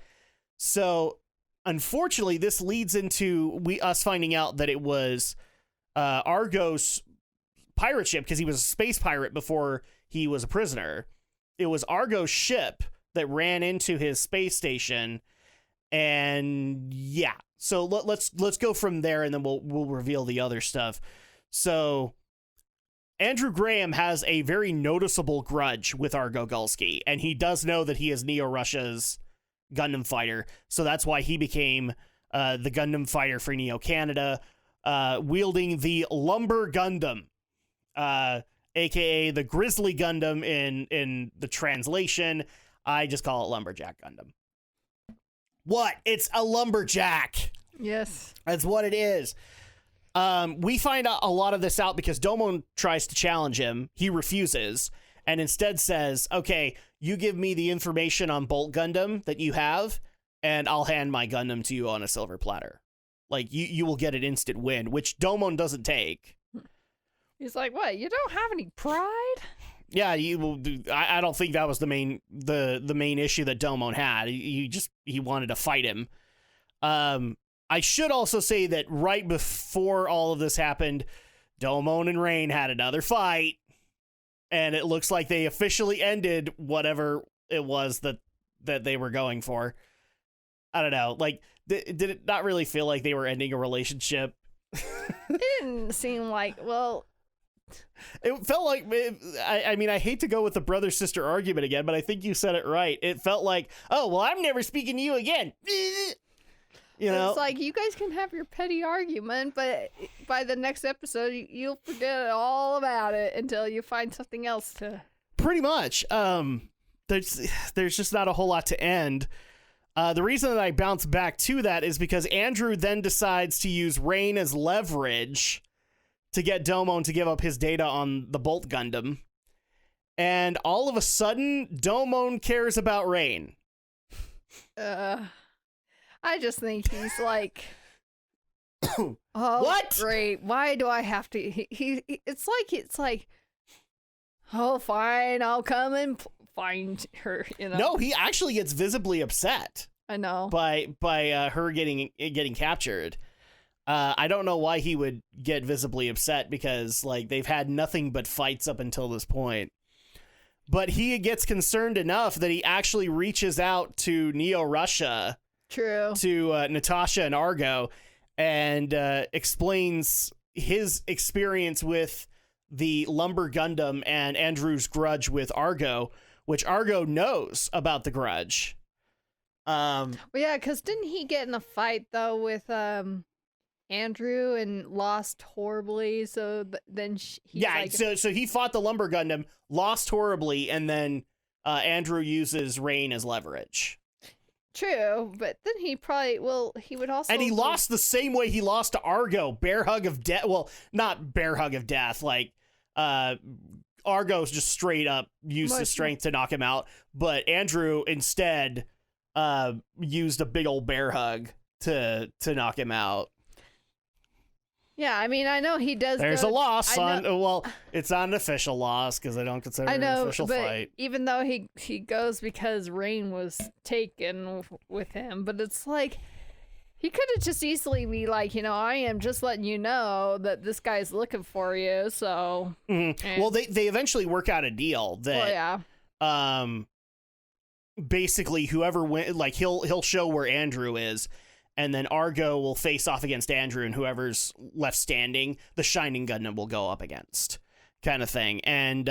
So unfortunately, this leads into us finding out that it was Argo's pirate ship, because he was a space pirate before he was a prisoner. It was Argo's ship that ran into his space station, and yeah. So let's go from there, and then we'll reveal the other stuff. So Andrew Graham has a very noticeable grudge with Argo Gulski, and he does know that he is Neo-Russia's Gundam fighter, so that's why he became the Gundam fighter for Neo Canada, wielding the Lumber Gundam, aka the Grizzly Gundam in the translation. I just call it Lumberjack Gundam. What? It's a lumberjack. Yes. That's what it is. We find out a lot of this out because DOMON tries to challenge him. He refuses and instead says, okay, you give me the information on Bolt Gundam that you have, and I'll hand my Gundam to you on a silver platter. Like, you will get an instant win, which DOMON doesn't take. He's like, what? You don't have any pride? Yeah, I don't think that was the main issue that DOMON had. He wanted to fight him. I should also say that right before all of this happened, DOMON and Rain had another fight, and it looks like they officially ended whatever it was that they were going for. I don't know. Like, did it not really feel like they were ending a relationship? It didn't seem like, well... It felt like, I mean, I hate to go with the brother-sister argument again, but I think you said it right. It felt like, oh, well, I'm never speaking to you again. You know, it's like you guys can have your petty argument, but by the next episode, you'll forget all about it until you find something else to. pretty much. There's just not a whole lot to end. The reason that I bounce back to that is because Andrew then decides to use Rain as leverage to get Domon to give up his data on the Bolt Gundam. And all of a sudden, Domon cares about Rain. I just think he's like, oh, What? great. Why do I have to? It's like, oh, fine, I'll come and find her. You know? No, he actually gets visibly upset I know. by her getting captured. I don't know why he would get visibly upset because like they've had nothing but fights up until this point. But he gets concerned enough that he actually reaches out to Neo Russia, True. to Natasha and Argo, and explains his experience with the Lumber Gundam and Andrew's grudge with Argo, which Argo knows about the grudge. Well, yeah, because didn't he get in a fight though with Andrew and lost horribly? So then he's like, so he fought the Lumber Gundam, lost horribly, and then Andrew uses Rain as leverage. true, but then he would also, And he lost the same way he lost to Argo, bear hug of death. Well, not bear hug of death, like Argo's just straight up used his strength to knock him out, but Andrew instead used a big old bear hug to knock him out. Yeah, I mean, I know he does. There's a loss well, it's not an official loss because I don't consider it an official but fight. even though he goes because Rain was taken with him, but it's like he could have just easily be like, I am just letting you know that this guy's looking for you. So, Well, they eventually work out a deal that, basically whoever wins, like he'll show where Andrew is. And then Argo will face off against Andrew, and whoever's left standing, the Shining Gundam will go up against, kind of thing. And,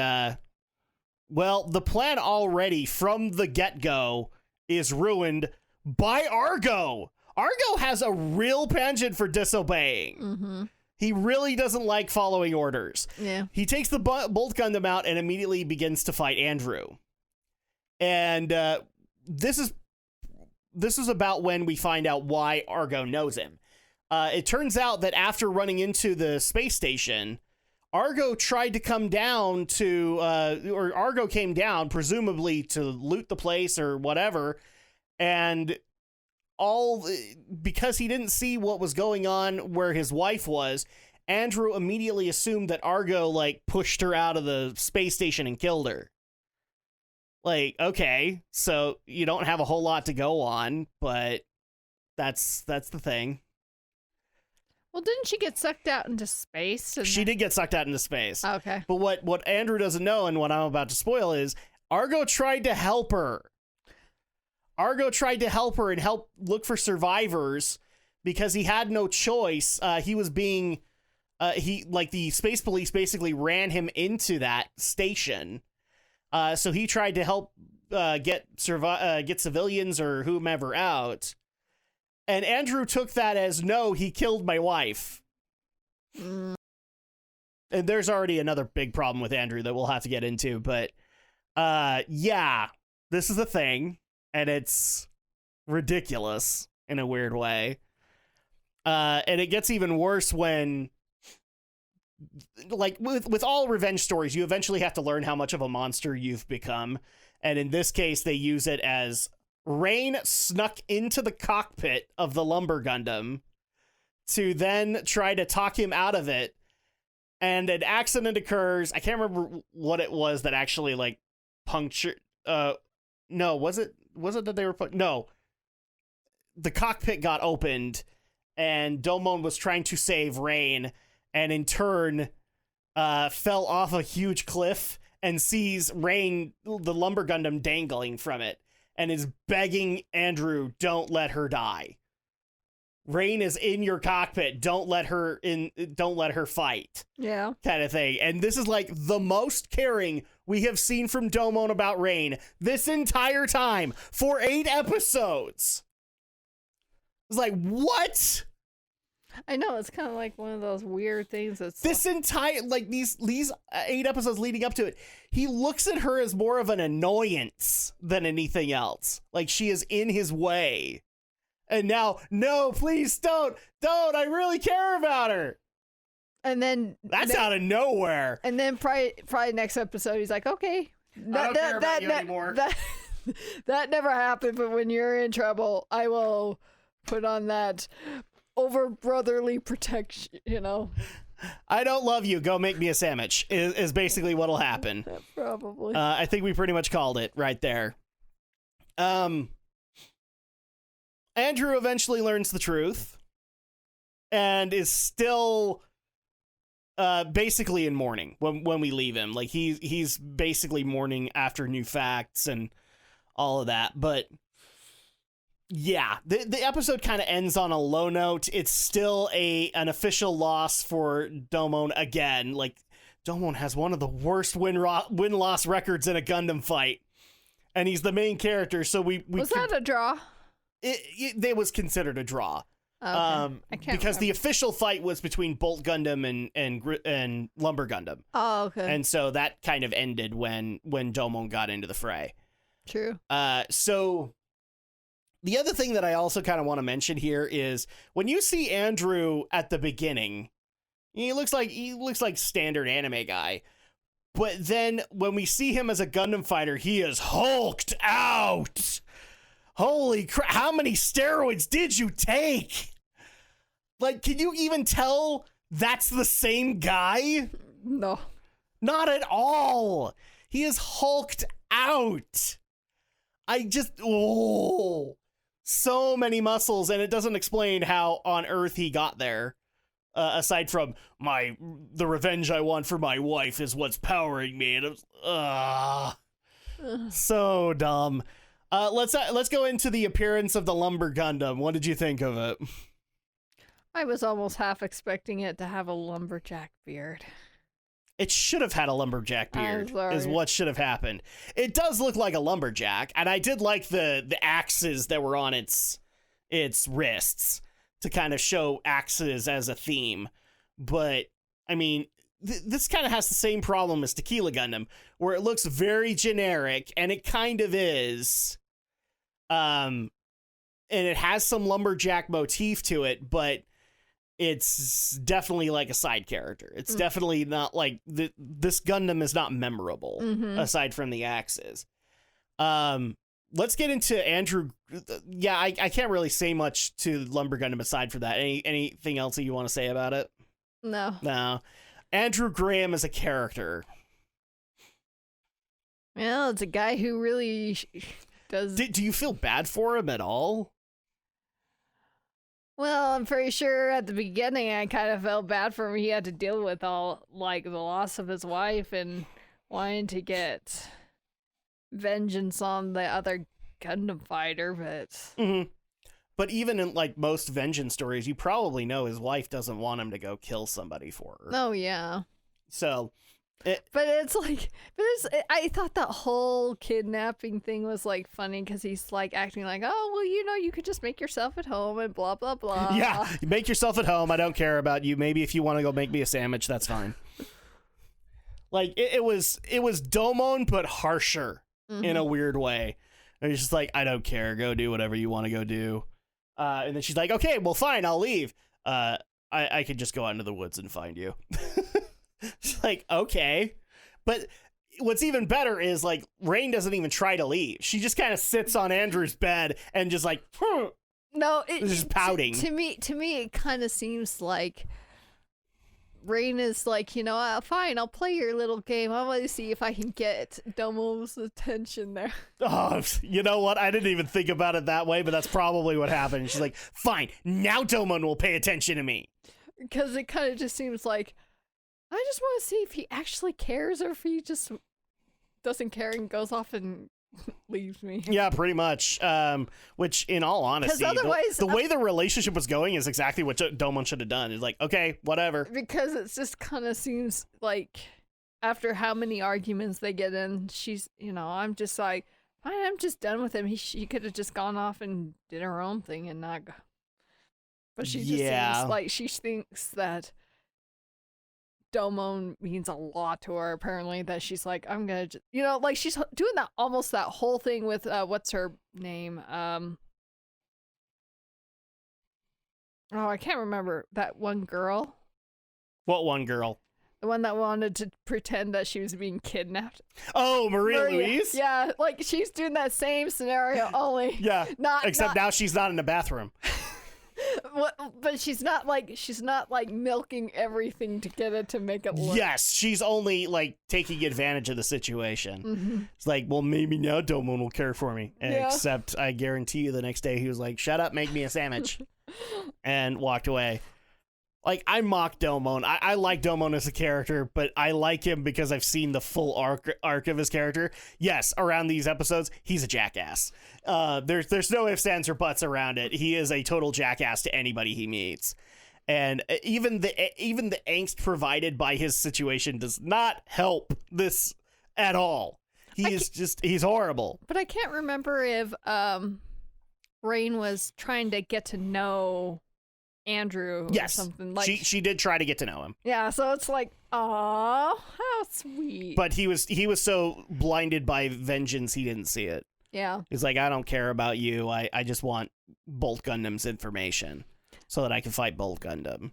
well, the plan already from the get-go is ruined by Argo. Argo has a real penchant for disobeying. Mm-hmm. He really doesn't like following orders. Yeah. He takes the Bolt Gundam out and immediately begins to fight Andrew. And this is about when we find out why Argo knows him. It turns out that after running into the space station, Argo tried to come down or Argo came down, presumably to loot the place or whatever, and because he didn't see what was going on where his wife was, Andrew immediately assumed that Argo, pushed her out of the space station and killed her. Okay, so you don't have a whole lot to go on, but that's the thing. Well, didn't she get sucked out into space? She did get sucked out into space. Okay. But what Andrew doesn't know, and what I'm about to spoil, is Argo tried to help her. Argo tried to help her and help look for survivors because he had no choice. He was being... the space police basically ran him into that station. So he tried to help get civilians or whomever out. And Andrew took that as, no, he killed my wife. And there's already another big problem with Andrew that we'll have to get into. But yeah, this is a thing. And it's ridiculous in a weird way. And it gets even worse when... with all revenge stories, you eventually have to learn how much of a monster you've become. And in this case, they use it as Rain snuck into the cockpit of the Lumber Gundam to then try to talk him out of it. And an accident occurs. I can't remember what it was that actually punctured. No, was it that they were no. The cockpit got opened and Domon was trying to save Rain, and in turn fell off a huge cliff and sees Rain, the Lumber Gundam, dangling from it, and is begging Andrew, don't let her die. Rain is in your cockpit. Don't let her fight. Yeah. Kind of thing. And this is the most caring we have seen from Domon about Rain this entire time for 8 episodes. was like, what? I know, it's kind of like one of those weird things that's This entire, like, these 8 episodes leading up to it, he looks at her as more of an annoyance than anything else. Like, she is in his way. And now, no, please don't, I really care about her. And then That's out of nowhere. And then probably next episode, he's like, okay. I don't care about you anymore. That never happened, but when you're in trouble, I will put on that over brotherly protection, you know. I don't love you. Go make me a sandwich is basically what'll happen. Probably. I think we pretty much called it right there. Andrew eventually learns the truth and is still basically in mourning when we leave him. Like he's basically mourning after new facts and all of that. But yeah, the episode kind of ends on a low note. It's still an official loss for DOMON again. Like, DOMON has one of the worst win-loss records in a Gundam fight. And he's the main character, so we was that a draw? It was considered a draw. Okay. I can't because the remember. official fight was between Bolt Gundam and Lumber Gundam. Oh, okay. And so that kind of ended when DOMON got into the fray. True. So the other thing that I also kind of want to mention here is when you see Andrew at the beginning, he looks like standard anime guy. But then when we see him as a Gundam fighter, he is hulked out. Holy crap, how many steroids did you take? Like, can you even tell that's the same guy? No. Not at all. He is hulked out. So many muscles, and it doesn't explain how on earth he got there. Aside from the revenge I want for my wife is what's powering me. And it was, so dumb. Let's go into the appearance of the Lumber Gundam. What did you think of it? I was almost half expecting it to have a lumberjack beard. It should have had a lumberjack beard, sorry. is what should have happened. It does look like a lumberjack, and I did like the axes that were on its wrists to kind of show axes as a theme. But, I mean, this kind of has the same problem as Tequila Gundam, where it looks very generic, and it kind of is. And it has some lumberjack motif to it, but it's definitely like a side character. It's definitely not like this Gundam is not memorable aside from the axes. Let's get into Andrew. Yeah, I can't really say much to Lumber Gundam aside from that. Anything else that you want to say about it? No. Andrew Graham is a character. Well, it's a guy who really does. Do you feel bad for him at all? Well, I'm pretty sure at the beginning I kind of felt bad for him. He had to deal with all, like, the loss of his wife and wanting to get vengeance on the other Gundam fighter, but... Mm-hmm. But even in, like, most vengeance stories, you probably know his wife doesn't want him to go kill somebody for her. Oh, yeah. So... But it's like, I thought that whole kidnapping thing was like funny because he's like acting like, oh, well, you could just make yourself at home and blah, blah, blah. Yeah, make yourself at home. I don't care about you. Maybe if you want to go make me a sandwich, that's fine. Like, it was DOMON, but harsher in a weird way. And he's just like, I don't care. Go do whatever you want to go do. And then she's like, okay, well, fine, I'll leave. I could just go out into the woods and find you. She's like, okay. But what's even better is, like, Rain doesn't even try to leave. She just kind of sits on Andrew's bed and just like, no, just pouting. To me, it kind of seems like Rain is like, fine, I'll play your little game. I want to see if I can get Domo's attention there. Oh, you know what? I didn't even think about it that way, but that's probably what happened. She's like, fine, now Domon will pay attention to me. Because it kind of just seems like, I just want to see if he actually cares or if he just doesn't care and goes off and leaves me. Yeah, pretty much. Which, in all honesty, otherwise, the way the relationship was going is exactly what Domon should have done. It's like, okay, whatever. Because it just kind of seems like after how many arguments they get in, she's, I'm just like, fine, I'm just done with him. She could have just gone off and did her own thing and not go. But she just seems like she thinks that DOMON means a lot to her, apparently, that she's like, I'm gonna just, like she's doing that almost that whole thing with what's her name? I can't remember that one girl. What one girl? The one that wanted to pretend that she was being kidnapped. Oh, Maria Louise? Yeah, like she's doing that same scenario, only except now she's not in the bathroom. But she's not like milking everything to get it to make it look. Yes, she's only like taking advantage of the situation. Mm-hmm. It's like, well, maybe now DOMON will care for me. Yeah. Except I guarantee you the next day he was like, shut up, make me a sandwich. And walked away. Like, I mock DOMON. I like DOMON as a character, but I like him because I've seen the full arc of his character. Yes, around these episodes, he's a jackass. There's no ifs, ands, or buts around it. He is a total jackass to anybody he meets. And even the angst provided by his situation does not help this at all. He's horrible. But I can't remember if Rain was trying to get to know Andrew or something. Like she did try to get to know him. Yeah, so it's like, aw, how sweet. But he was so blinded by vengeance he didn't see it. Yeah. He's like, I don't care about you. I just want Bolt Gundam's information so that I can fight Bolt Gundam.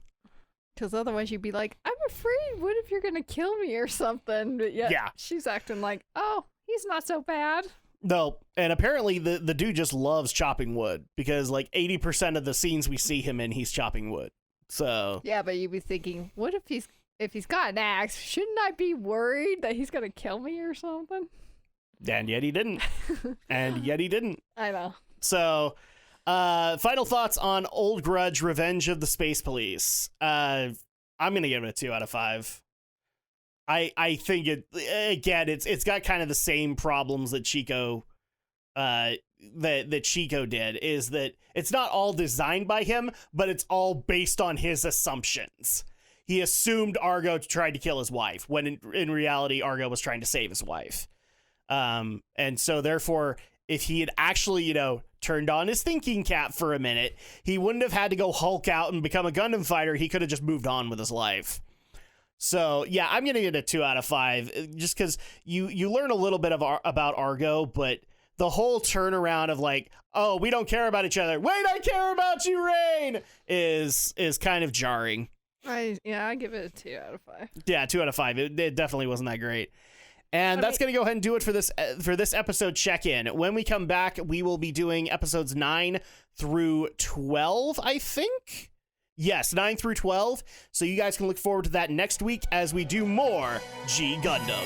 Because otherwise you'd be like, I'm afraid, what if you're gonna kill me or something? But yeah, she's acting like, oh, he's not so bad. No, and apparently the dude just loves chopping wood because like 80% of the scenes we see him in, he's chopping wood. So yeah, but you'd be thinking, what if he's got an axe? Shouldn't I be worried that he's gonna kill me or something? And yet he didn't. I know. So, final thoughts on Old Grudge: Revenge of the Space Police. I'm gonna give it a 2 out of 5. I think it's got kind of the same problems that Chico that Chico did, is that it's not all designed by him, but it's all based on his assumptions. He assumed Argo tried to kill his wife when in reality Argo was trying to save his wife. And so therefore, if he had actually, turned on his thinking cap for a minute, he wouldn't have had to go Hulk out and become a Gundam fighter. He could have just moved on with his life. So, yeah, I'm going to give it a 2 out of 5 just because you learn a little bit about Argo, but the whole turnaround of like, oh, we don't care about each other. Wait, I care about you, Rain, is kind of jarring. I give it a 2 out of 5. Yeah, 2 out of 5. It definitely wasn't that great. And that's going to go ahead and do it for this episode check-in. When we come back, we will be doing episodes 9 through 12, I think. Yes, 9 through 12. So you guys can look forward to that next week as we do more G Gundam.